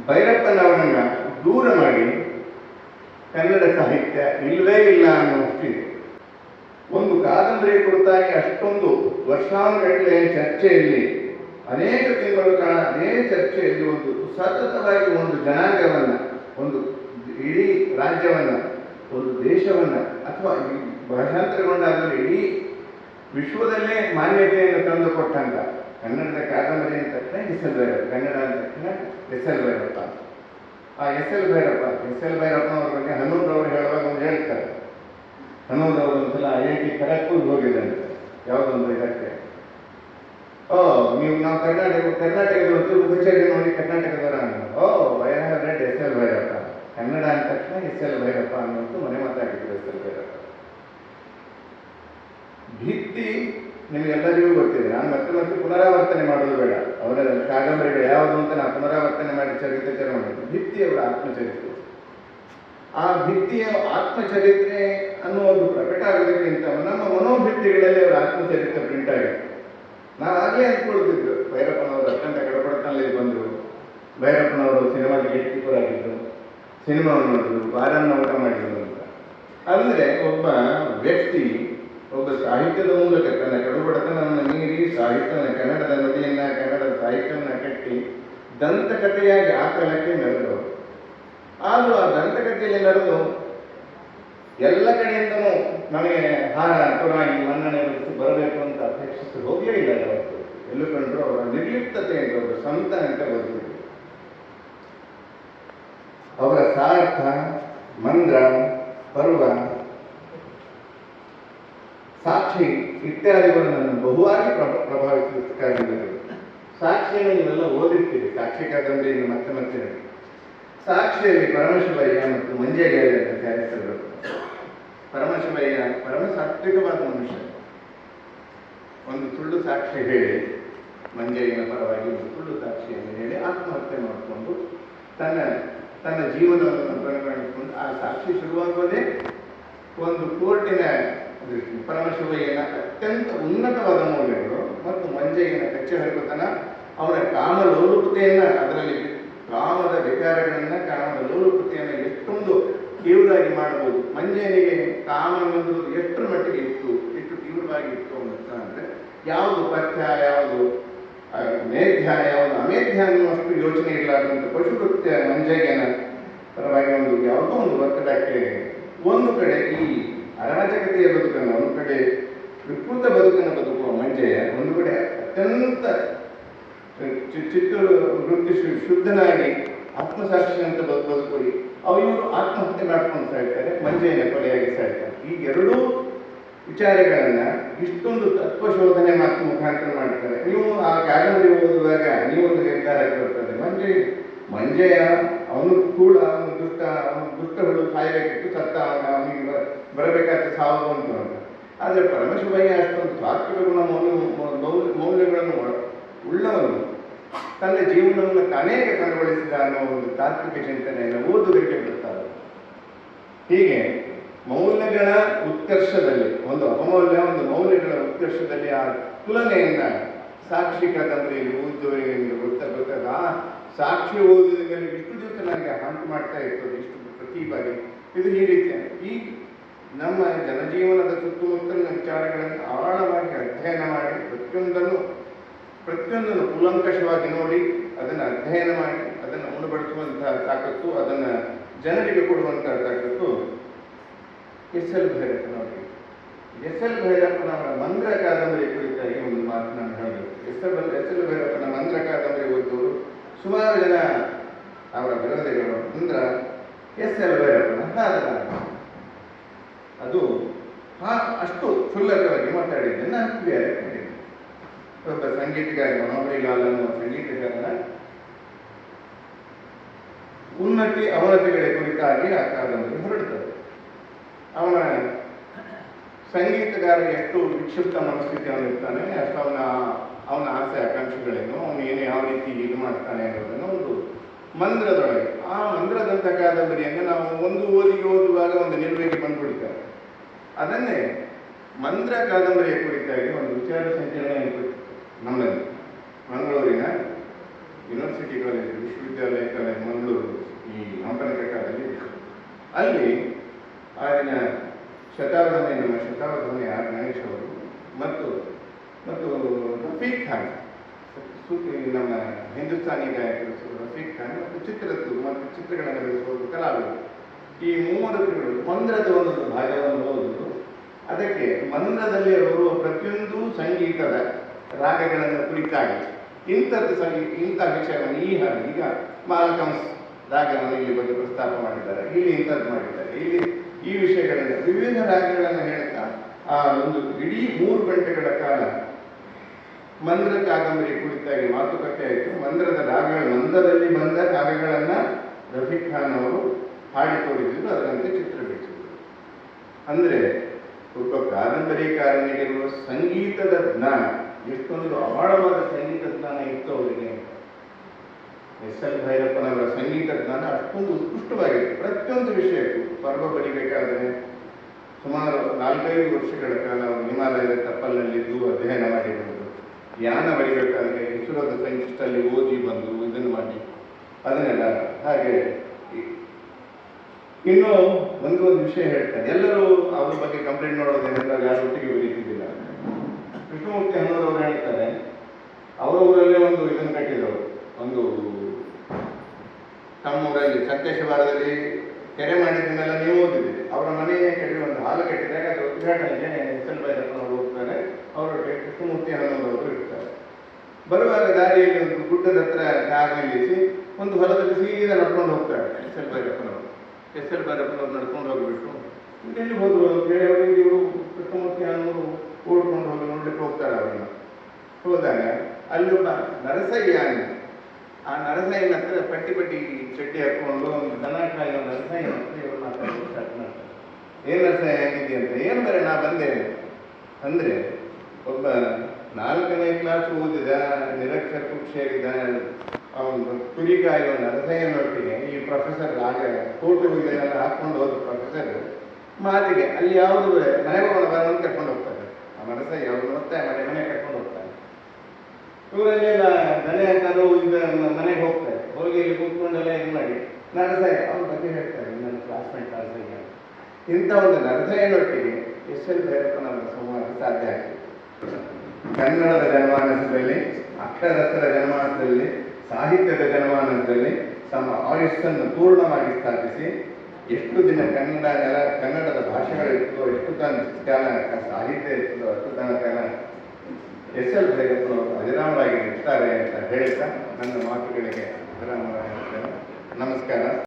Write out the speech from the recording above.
ಭೈರಪ್ಪನವರನ್ನ ದೂರ ಮಾಡಿ ಕನ್ನಡ ಸಾಹಿತ್ಯ ಇಲ್ಲವೇ ಇಲ್ಲ ಅನ್ನೋಷ್ಟಿದೆ. ಒಂದು ಕಾದಂಬರಿ ಕುರಿತಾಗಿ ಅಷ್ಟೊಂದು ವರ್ಷಾನುಗಟ್ಟಲೆ ಚರ್ಚೆಯಲ್ಲಿ, ಅನೇಕ ತಿಂಗಳು ಕಾಲ ಅದೇ ಚರ್ಚೆಯಲ್ಲಿ ಒಂದು ಸತತವಾಗಿ ಒಂದು ಜನಾಂಗವನ್ನ, ಒಂದು ಇಡೀ ರಾಜ್ಯವನ್ನ, ಒಂದು ದೇಶವನ್ನ, ಅಥವಾ ಭಾಷಾಂತರಗೊಂಡಾಗಲೂ ಇಡೀ ವಿಶ್ವದಲ್ಲೇ ಮಾನ್ಯತೆಯನ್ನು ತಂದುಕೊಟ್ಟಂತ ಕನ್ನಡದ ಕಾದಂಬರಿ ಅಂತ ತಕ್ಷಣ ಎಸ್ ಎಲ್ ಭೈರಪ್ಪ, ಕನ್ನಡ ಅಂದ ತಕ್ಷಣ ಎಸ್ ಎಲ್ ಭೈರಪ್ಪ. ಆ ಎಸ್ ಎಲ್ ಭೈರಪ್ಪನವ್ರ ಬಗ್ಗೆ ಹನ್ನೂರವರು ಹೇಳುವಾಗ ಒಂದು ಹೇಳ್ತಾರೆ. ಹನ್ನೂರವರು ಒಂದ್ಸಲ IIT ಖರಗ್ಪುರ್ಗೆ ಹೋಗಿದ್ದಂತೆ, ಯಾವುದೊಂದು ಇದಕ್ಕೆ. ನಾವು ಕರ್ನಾಟಕದವರು ತುಳುಕುಚೇರಿ ನೋಡಿ ಕರ್ನಾಟಕದವರ. I have read S L Bhyrappa. Kannada ಅಂದ ತಕ್ಷಣ ಎಸ್ ಎಲ್ ಭೈರಪ್ಪ ಅನ್ನೋದು ಮನೆ ಮಾತಾಗಿದ್ರು. ಎಸ್ ಎಲ್ ಭೈರಪ್ಪ ಭಿತ್ತಿ ನಿಮಗೆಲ್ಲರಿಗೂ ಗೊತ್ತಿದೆ. ನಾನು ಮತ್ತೆ ಮತ್ತೆ ಪುನರಾವರ್ತನೆ ಮಾಡೋದು ಬೇಡ. ಅವರ ಕಾದಂಬರಿಗಳು ಯಾವುದು ಅಂತ ನಾವು ಪುನರಾವರ್ತನೆ ಮಾಡಿ ಚರಿತ್ರೆ ಮಾಡೋದು. ಭಿತ್ತಿಯವರ ಆತ್ಮಚರಿತ್ರೆ. ಆ ಭಿತ್ತಿಯ ಆತ್ಮಚರಿತ್ರೆ ಅನ್ನುವುದು ಪ್ರಕಟ ಆಗೋದಕ್ಕಿಂತ ನಮ್ಮ ಮನೋಭಿತ್ತಿಗಳಲ್ಲಿ ಅವರ ಆತ್ಮಚರಿತ್ರೆ ಪ್ರಿಂಟ್ ಆಗಿದೆ. ನಾವು ಆಗಲೇ ಅಂದ್ಕೊಳ್ತಿದ್ದು ಭೈರಪ್ಪನವರು ಅತ್ಯಂತ ಕಡಪಡತನಲ್ಲಿ ಬಂದರು. ಭೈರಪ್ಪನವರು ಸಿನಿಮಾದ ಗೇಟ್ ಕೀಪರ್ ಆಗಿದ್ದು, ಸಿನಿಮಾವನ್ನು ನೋಡಿದ್ರು, ಬಾರನ್ನು ಊಟ ಮಾಡಿದ್ರು ಅಂತ. ಅಂದರೆ ಒಬ್ಬ ವ್ಯಕ್ತಿ ಒಬ್ಬ ಸಾಹಿತ್ಯದ ಮೂಲಕ ತನ್ನ ಕಡುಬಡತನವನ್ನು ಮೀರಿ ಸಾಹಿತ್ಯವನ್ನು, ಕನ್ನಡದ ನುಡಿಯನ್ನ, ಕನ್ನಡದ ಸಾಹಿತ್ಯವನ್ನು ಕಟ್ಟಿ ದಂತಕಥೆಯಾಗಿ ಆ ಕಾಲಕ್ಕೆ ನಡೆದವರು. ಆದರೂ ಆ ದಂತಕಥೆಯಲ್ಲಿ ನಡೆದು ಎಲ್ಲ ಕಡೆಯಿಂದನೂ ನಮಗೆ ಹಾರ ತುರಾಯಿ ಮನ್ನಣೆ ಬರಬೇಕು ಅಂತ ಅಪೇಕ್ಷಿಸಿ ಹೋಗಲೇ ಇಲ್ಲ. ಅವತ್ತು ಎಲ್ಲೂ ಕಂಡ್ರು ಅವರ ನಿರ್ಲಿಪ್ತತೆ ಅಂತ, ಒಬ್ಬ ಸಂತ ಅಂತ ಬದುಕಿದ್ರು. ಅವರ ಸಾರ್ಥ, ಮಂದ್ರ, ಪರ್ವ, ಸಾಕ್ಷಿ ಇತ್ಯಾದಿಗಳು ನನ್ನ ಬಹುವಾಗಿ ಪ್ರಭಾವಿಸಿದರು. ಸಾಕ್ಷಿಯನ್ನು ನೀವೆಲ್ಲ ಓದಿರ್ತೀರಿ. ಸಾಕ್ಷಿ ಕಾದಂಬರಿಯನ್ನು ಮತ್ತೆ ಮತ್ತೆ ಹೇಳಿ. ಸಾಕ್ಷಿಯಲ್ಲಿ ಪರಮಶಿವಯ್ಯ ಮತ್ತು ಮಂಜಯ್ಯ ಅಂತ ಕ್ಯಾರೆಕ್ಟರ್ಗಳು. ಪರಮಶಿವಯ್ಯ ಪರಮ ಸಾತ್ವಿಕವಾದ ಮನುಷ್ಯ. ಒಂದು ಸುಳ್ಳು ಸಾಕ್ಷಿ ಹೇಳಿ, ಮಂಜಯ್ಯನ ಪರವಾಗಿ ಒಂದು ಸುಳ್ಳು ಸಾಕ್ಷಿಯನ್ನು ಹೇಳಿ ಆತ್ಮಹತ್ಯೆ ಮಾಡಿಕೊಂಡು ತನ್ನ ಜೀವನವನ್ನು ಕೊನೆಗಾಣಿಸಿಕೊಂಡು, ಆ ಸಾಕ್ಷಿ ಶುರುವಾಗುವುದೇ ಒಂದು ಕೋರ್ಟಿನ ದೃಷ್ಟಿ. ಪರಮಶಿವಯ್ಯನ ಅತ್ಯಂತ ಉನ್ನತವಾದ ಮೌಲ್ಯಗಳು ಮತ್ತು ಮಂಜಯ್ಯನ ಕಚ್ಚಹರಿತನ, ಅವನ ಕಾಮಲೋಲುಪತೆಯನ್ನ, ಅದರಲ್ಲಿ ಕಾಮದ ವಿಕಾರಗಳನ್ನ, ಕಾಮದ ಲೋಲುಪತೆಯನ್ನು ಎಷ್ಟೊಂದು ತೀವ್ರವಾಗಿ ಮಾಡಬಹುದು. ಮಂಜಯ್ಯನಿಗೆ ಕಾಮ ಅನ್ನೋದು ಎಷ್ಟರ ಮಟ್ಟಿಗೆ ಇತ್ತು, ಎಷ್ಟು ತೀವ್ರವಾಗಿ ಇತ್ತು ಅಂದರೆ ಯಾವುದು ಪಥ್ಯ, ಯಾವುದು ಮೇಧ್ಯ, ಯಾವುದು ಅಮೇಧ್ಯ ಅನ್ನುವಷ್ಟು ಯೋಚನೆ ಇರಲಾರ್ದಂಥ ಪಶುಕೃತ್ಯ ಮಂಜಯ್ಯನ ಪರವಾಗಿ ಒಂದು ಯಾವುದೋ ಒಂದು ಒತ್ತಡಕ್ಕೆ, ಒಂದು ಕಡೆ ಈ ಅರಾಜಕತೆಯ ಬದುಕನ್ನು, ಒಂದು ಕಡೆ ವಿಕೃತ ಬದುಕನ್ನು ಬದುಕುವ ಮಂಜಯ್ಯ, ಒಂದು ಕಡೆ ಅತ್ಯಂತ ವೃತ್ತಿ ಶುದ್ಧನಾಗಿ ಆತ್ಮಸಾಕ್ಷಿ ಅಂತ ಬದುಕಿ ಇವರು ಆತ್ಮಹತ್ಯೆ ಮಾಡ್ಕೊಂಡು ಸಾಯ್ತಾರೆ, ಮಂಜಯ್ಯನ ಕೊಲೆಯಾಗಿ ಸಾಯ್ತಾರೆ. ಈ ಎರಡೂ ವಿಚಾರಗಳನ್ನ ಇಷ್ಟೊಂದು ತತ್ವಶೋಧನೆ ಮಾತು ಮುಖಾಂತರ ಮಾಡ್ತಾರೆ. ನೀವು ಆ ಕಾದಂಬರಿ ಓದುವಾಗ ನೀವೊಂದು ನಿರ್ಧಾರಕ್ಕೆ ಬರ್ತದೆ. ಮಂಜಯ್ಯ ಅವನು ಕೂಡ ಅವನು ದುಷ್ಟಗಳು ಸಾಯಬೇಕಿತ್ತು, ಸತ್ತ ಅವನಿಗೆ ಬರಬೇಕಾದ ಸಾವು ಅಂತ. ಆದರೆ ಪರಮಶಿವಯ್ಯ ಅಷ್ಟೊಂದು ಸಾತ್ವಿಕ ಗುಣ ಮೌಲ್ಯಗಳನ್ನು ಉಳ್ಳವನು ತನ್ನ ಜೀವನವನ್ನು ತಾನೇ ಕಥನಗೊಳಿಸಿದ ಅನ್ನೋ ಒಂದು ತಾತ್ವಿಕ ಚಿಂತನೆಯನ್ನು ಓದುಗರಿಗೆ ಬಿಡ್ತಾರೆ. ಹೀಗೆ ಮೌಲ್ಯಗಳ ಉತ್ಕರ್ಷದಲ್ಲಿ, ಒಂದು ಅಪಮೌಲ್ಯ, ಒಂದು ಮೌಲ್ಯಗಳ ಉತ್ಕರ್ಷದಲ್ಲಿ ಆ ತುಲನೆಯನ್ನ ಸಾಕ್ಷಿ ಕಾದಂಬರಿಯಲ್ಲಿ ಓದುವವರಿಗೆ ಗೊತ್ತಾಗ ಆ ಸಾಕ್ಷಿ ಓದಿದ ಮೇಲೆ ಇಷ್ಟು ದಿವಸ ನನಗೆ ಹಂಟು ಮಾಡ್ತಾ ಇರ್ತದೆ, ಇಷ್ಟು ಪ್ರತಿ ಬಾರಿ ಇದು ಈ ರೀತಿಯ ಈ ನಮ್ಮ ಜನಜೀವನದ ಸುತ್ತಮುತ್ತಲಿನ ವಿಚಾರಗಳನ್ನು ಆಳವಾಗಿ ಅಧ್ಯಯನ ಮಾಡಿ ಪ್ರತಿಯೊಂದನ್ನು ಕೂಲಂಕಷವಾಗಿ ನೋಡಿ, ಅದನ್ನು ಅಧ್ಯಯನ ಮಾಡಿ, ಅದನ್ನು ಉಣಬಡಿಸುವಂತಹ ತಾಕತ್ತು, ಅದನ್ನು ಜನರಿಗೆ ಕೊಡುವಂತಹ ತಾಕತ್ತು S L ಭೈರಪ್ಪನವರಿಗೆ. S L ಭೈರಪ್ಪನವರ Mandra ಕಾದಂಬರಿ ಕುರಿತಾಗಿ ಒಂದು ಮಾತು ನಾನು ಹೇಳಬೇಕು. ಎಸ್ ಎಲ್ ಭೈರಪ್ಪನ ಮಂದ್ರ ಕಾದಂಬರಿ ಓದಿದವರು ಸುಮಾರು ಜನ ಅವರ ವಿರೋಧಿಗಳು. ಮಂದ್ರ ಎಸ್ ಎಲ್ ಭೈರಪ್ಪನ ಸಾಧನ, ಅದು ಅಷ್ಟು ಕ್ಷುಲ್ಲಕವಾಗಿ ಮಾತಾಡಿದ್ದನ್ನು ಬೇರೆ ಮಾಡಿದ್ದೆ. ಒಬ್ಬ ಸಂಗೀತಗಾರ, ಮನೋಹರಿಲಾಲ್ ಅನ್ನುವ ಸಂಗೀತಗಾರನ ಉನ್ನತಿ ಅವನತಿಗಳ ಕುರಿತಾಗಿ ಆ ಕಾದಂಬರಿ ಹೊರಡ್ತದೆ. ಅವನ ಸಂಗೀತಗಾರ ಎಷ್ಟು ವಿಕ್ಷಿಪ್ತ ಮನಸ್ಥಿತಿ ಅವನಿರ್ತಾನೆ, ಅಷ್ಟು ಅವನ ಆಸೆ ಆಕಾಂಕ್ಷೆಗಳೇನು, ಅವನು ಏನು ಯಾವ ರೀತಿ ಇದು ಮಾಡ್ತಾನೆ ಅನ್ನೋದನ್ನು ಒಂದು ಮಂದ್ರದೊಳಗೆ, ಆ ಮಂದ್ರದಂಥ ಕಾದಂಬರಿಯನ್ನು ನಾವು ಒಂದು ಓದಿಗೆ ಓದುವಾಗ ಒಂದು ನಿಲುವಿಗೆ ಬಂದ್ಬಿಡ್ತಾರೆ. ಅದನ್ನೇ ಮಂದ್ರ ಕಾದಂಬರಿಯ ಕುರಿತಾಗಿ ಒಂದು ವಿಚಾರ ಸಂಕಿರಣ ನಮ್ಮಲ್ಲಿ ಮಂಗಳೂರಿನ ಯೂನಿವರ್ಸಿಟಿ ಕಾಲೇಜ್, ವಿಶ್ವವಿದ್ಯಾಲಯ ಕಾಲೇಜ್ ಅಲ್ಲಿ ಆಗಿನ ಶತಾವಧಾನಿ ನಮ್ಮ ಶತಾವಧಾನಿ ಆರ್ ಗಣೇಶ್ ಅವರು ಮತ್ತು ಮತ್ತು ರಫೀಕ್ ಖಾನ್, ನಮ್ಮ ಹಿಂದೂಸ್ತಾನಿ ಗಾಯಕರು ರಫೀಕ್ ಖಾನ್ ಮತ್ತು ಚಿತ್ರದ್ದು ಮತ್ತು ಚಿತ್ರಗಳನ್ನು ಬೆಳೆಸುವುದು ಕಲಾವಿದರು, ಈ ಮೂವರುಗಳು ಮಂದ್ರದ ಒಂದು ಭಾಗವನ್ನು ಓದುವುದು. ಅದಕ್ಕೆ ಮಂದ್ರದಲ್ಲಿ ಬರುವ ಪ್ರತಿಯೊಂದು ಸಂಗೀತದ ರಾಗಗಳನ್ನು ಕುರಿತಾಗಿ ಇಂಥ ವಿಷಯವನ್ನು ಈ ಹಾಡು ಈಗ ಮಾಲ್ಕಮ್ಸ್ ರಾಗವನ್ನು ಇಲ್ಲಿ ಬಗ್ಗೆ ಪ್ರಸ್ತಾಪ ಮಾಡಿದ್ದಾರೆ, ಇಲ್ಲಿ ಇಂಥದ್ದು ಮಾಡಿದ್ದಾರೆ, ಇಲ್ಲಿ ಈ ವಿಷಯಗಳನ್ನು ವಿವಿಧ ರಾಗಗಳನ್ನು ಹೇಳ್ತಾ ಆ ಒಂದು ಇಡೀ 3 ಗಂಟೆಗಳ ಕಾಲ ಮಂದ್ರ ಕಾದಂಬರಿ ಕುರಿತಾಗಿ ಮಾತುಕತೆ ಆಯಿತು. ಮಂದ್ರದ ರಾಗಗಳು, ಮಂದ್ರದಲ್ಲಿ ಬಂದ ರಾಗಗಳನ್ನು ರಫೀಕ್ ಖಾನ್ ಅವರು ಹಾಡಿ ತೋರಿಸಿದ್ರು, ಅದರಂತೆ ಚಿತ್ರ ಬಿಡಿಸಿದ್ರು. ಅಂದರೆ ಒಬ್ಬ ಕಾದಂಬರಿಕಾರನಿಗಿರುವ ಸಂಗೀತದ ಜ್ಞಾನ, ಎಷ್ಟೊಂದು ಆಳವಾದ ಸಂಗೀತ ಜ್ಞಾನ ಇತ್ತು ಅವರಿಗೆ. ಎಸ್ ಎಲ್ ಭೈರಪ್ಪನವರ ಸಂಗೀತ ಜ್ಞಾನ ಅಷ್ಟೊಂದು ಉತ್ಕೃಷ್ಟವಾಗಿದೆ. ಪ್ರತಿಯೊಂದು ವಿಷಯಕ್ಕೂ ಪರ್ವ ಬರಿಬೇಕಾದರೆ ಸುಮಾರು 4-5 ವರ್ಷಗಳ ಕಾಲ ಅವರು ಹಿಮಾಲಯದ ತಪ್ಪಲಿನಲ್ಲಿದ್ದು ಅಧ್ಯಯನ ಮಾಡಿ ಬಂದರು. ಯಾನ ಬರಿಬೇಕಾದ್ರೆ ಇಸ್ರೋದ ಸೈಂಟಿಸ್ಟಲ್ಲಿ ಓದಿ ಬಂದು ಇದನ್ನು ಮಾಡಿ ಅದನ್ನೆಲ್ಲ ಹಾಗೆ. ಇನ್ನೂ ಒಂದು ವಿಷಯ ಹೇಳ್ತಾರೆ, ಎಲ್ಲರೂ ಅವ್ರ ಬಗ್ಗೆ ಕಂಪ್ಲೇಂಟ್ ಮಾಡೋದೇನೆಲ್ಲ ಯಾರು ಒಟ್ಟಿಗೆ ಬರೀತಿದ್ದಿಲ್ಲ. ಕೃಷ್ಣಮೂರ್ತಿ ಅನ್ನೋರವ್ರು ಹೇಳ್ತಾರೆ, ಅವರ ಊರಲ್ಲೇ ಒಂದು ಇದನ್ನು ಕಟ್ಟಿದವರು, ಒಂದು ತಮ್ಮೂರಲ್ಲಿ ಸಂತೇಶವಾರದಲ್ಲಿ ಕೆರೆ ಮಾಡಿದ್ದನ್ನೆಲ್ಲ ನೀವು ಓದಿದ್ದೀರಿ. ಅವರ ಮನೆಯೇ ಕಟ್ಟಿ ಒಂದು ಹಾಲು ಕಟ್ಟಿದಾಗ ಅದರ ಉದ್ಘಾಟನೆಗೆ ಎಸ್ ಎಲ್ ಭೈರಪ್ಪನವರು ಹೋಗ್ತಾರೆ, ಅವರೊಟ್ಟಿಗೆ ಕೃಷ್ಣಮೂರ್ತಿ ಅನ್ನೋರವರು ಇರ್ತಾರೆ. ಬರುವಾಗ ದಾರಿಯಲ್ಲಿ ಒಂದು ಗುಡ್ಡದ ಹತ್ರ ಕಾರ್ ನಿಲ್ಲಿಸಿ ಒಂದು ಹೊಲದಲ್ಲಿ ಸೀದಾ ನಡ್ಕೊಂಡು ಹೋಗ್ತಾರೆ ಎಸ್ ಎಲ್ ಭೈರಪ್ಪನವರು. ಎಸ್ ಎಲ್ ಭೈರಪ್ಪನವ್ರು ನಡ್ಕೊಂಡು ಹೋಗ್ಬಿಟ್ಟು ಎಲ್ಲಿ ಹೋದ್ರು ಅಂತೇಳಿ ಅವರಿಗೆ ಇವರು ಕೃಷ್ಣಮೂರ್ತಿ ಅನ್ನೋರು ಓಡ್ಕೊಂಡು ಹೋಗಿ ನೋಡ್ಲಿಕ್ಕೆ ಹೋಗ್ತಾರೆ. ಅವರನ್ನು ಹೋದಾಗ ಅಲ್ಲೊಬ್ಬ ನರಸಯ್ಯ, ಆ ನರಸಯ್ಯನ ಹತ್ರ ಪಟ್ಟಿ ಚಡ್ಡಿ ಹಾಕೊಂಡು ಒಂದು ದನ ಕಾಯುವ ನರಸಯ್ಯನ ಹತ್ರ ಇವರು ಮಾತಾಡೋದು ಸ್ಟಾರ್ಟ್ ಮಾಡ್ತಾರೆ. ಏನು ನರಸಯ್ಯ ಹೇಗಿದೆಯಾ ಅಂತ. ಏನು ಬರೀ ನಾ ಬಂದೆ ಅಂದರೆ, ಒಬ್ಬ 4ನೇ ಕ್ಲಾಸ್ ಓದಿದ ನಿರಕ್ಷರಕ್ಕೂ ಸೇರಿದ ಅವನು ಕುರಿ ಕಾಯುವ ನರಸಯ್ಯನೊಟ್ಟಿಗೆ ಈ ಪ್ರೊಫೆಸರ್ ಆಗ ಫೋಟೋ ಇದನ್ನೆಲ್ಲ ಹಾಕ್ಕೊಂಡು ಹೋದ ಪ್ರೊಫೆಸರ್ ಮಾತಿಗೆ ಅಲ್ಲಿ ಯಾವುದು ಮನೆಗೆ ಬರೋನು ಕರ್ಕೊಂಡು ಹೋಗ್ತಾರೆ. ಆ ನರಸಯ್ಯ ಅವ್ರು ಒತ್ತಾಯ ಮಾಡಿ ಮನೆಗೆ ಕರ್ಕೊಂಡು ಹೋಗ್ತಾರೆ. ಇವರಲ್ಲೆಲ್ಲ ಮನೆ ಅಂತಾನು ಈಗ ಮನೆಗೆ ಹೋಗ್ತಾರೆ. ಹೋಗಿ ಇಲ್ಲಿ ಕೂತ್ಕೊಂಡೆಲ್ಲ ಇದು ಮಾಡಿ ನರಸಯ್ಯ ಅವ್ರ ಬಗ್ಗೆ ಹೇಳ್ತಾರೆ, ನನ್ನ ಕ್ಲಾಸ್ಮೇಟ್ ನರಸಯ್ಯ. ಇಂಥ ಒಂದು ನರಸಯ್ಯನೊಟ್ಟಿಗೆ ಎಸ್ ಎಲ್ ಭೈರಪ್ಪನವರ ಸಂವಾದ ಸಾಧ್ಯ ಆಗ್ತದೆ. ಕನ್ನಡದ ಜನಮಾನಸದಲ್ಲಿ, ಅಕ್ಷರಸ್ಥರ ಜನಮಾನಸದಲ್ಲಿ, ಸಾಹಿತ್ಯದ ಜನಮಾನಸದಲ್ಲಿ ತಮ್ಮ ಆಯುಷ್ಯನ್ನು ಪೂರ್ಣವಾಗಿ ಸ್ಥಾಪಿಸಿ ಎಷ್ಟು ದಿನ ಕನ್ನಡದ ಭಾಷೆಗಳಿರ್ತೋ, ಎಷ್ಟು ಕಾಲ ಸಾಹಿತ್ಯ ಇರ್ತದೋ ಅಷ್ಟು ಕಾಲ ಎಸ್ ಎಲ್ ಭೈರಪ್ಪನವರು ಅಜರಾಮರಾಗಿ ಇರ್ತಾರೆ ಅಂತ ಹೇಳ್ತಾ ನನ್ನ ಮಾತುಗಳಿಗೆ ವಿರಾಮ. ನಮಸ್ಕಾರ.